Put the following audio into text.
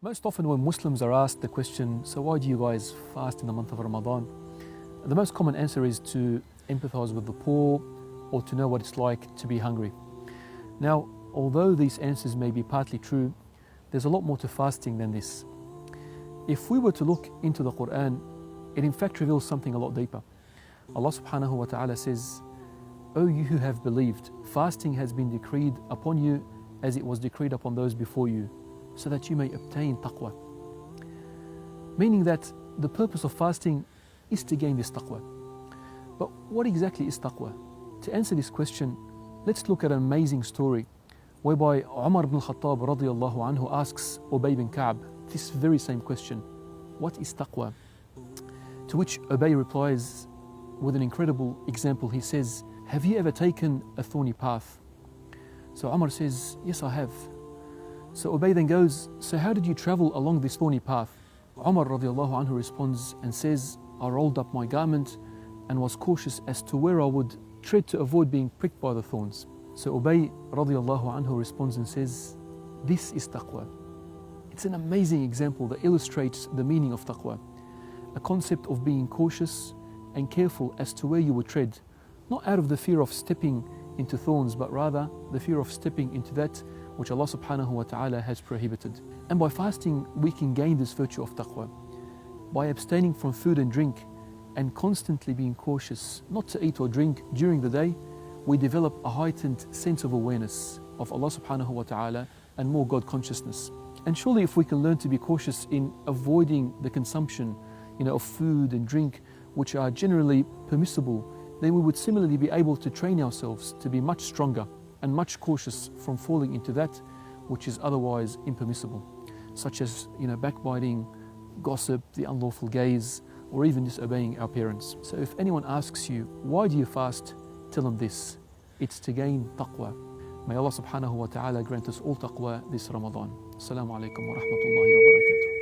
Most often when Muslims are asked the question, so why do you guys fast in the month of Ramadan? The most common answer is to empathize with the poor or to know what it's like to be hungry. Now, although these answers may be partly true, there's a lot more to fasting than this. If we were to look into the Quran, it in fact reveals something a lot deeper. Allah subhanahu wa ta'ala says, O you who have believed, fasting has been decreed upon you as it was decreed upon those before you, so that you may obtain taqwa. Meaning that the purpose of fasting is to gain this taqwa. But what exactly is taqwa? To answer this question, let's look at an amazing story whereby Umar ibn Khattab radiyallahu anhu asks Ubay bin Ka'b this very same question: what is taqwa? To which Ubay replies with an incredible example. He says, have you ever taken a thorny path? So Umar says, yes, I have. So Ubay then goes, so how did you travel along this thorny path? Umar radiallahu anhu responds and says, I rolled up my garment and was cautious as to where I would tread to avoid being pricked by the thorns. So Ubay radiallahu anhu responds and says, this is taqwa. It's an amazing example that illustrates the meaning of taqwa. A concept of being cautious and careful as to where you would tread, not out of the fear of stepping into thorns, but rather the fear of stepping into that which Allah subhanahu wa ta'ala has prohibited. And by fasting, we can gain this virtue of taqwa. By abstaining from food and drink and constantly being cautious not to eat or drink during the day, we develop a heightened sense of awareness of Allah subhanahu wa ta'ala and more God consciousness. And surely if we can learn to be cautious in avoiding the consumption of food and drink which are generally permissible, then we would similarly be able to train ourselves to be much stronger and much cautious from falling into that which is otherwise impermissible, such as backbiting, gossip, the unlawful gaze, or even disobeying our parents. So if anyone asks you, why do you fast? Tell them this: it's to gain taqwa. May Allah subhanahu wa ta'ala grant us all taqwa this Ramadan. Assalamu alaikum wa rahmatullahi wa barakatuh.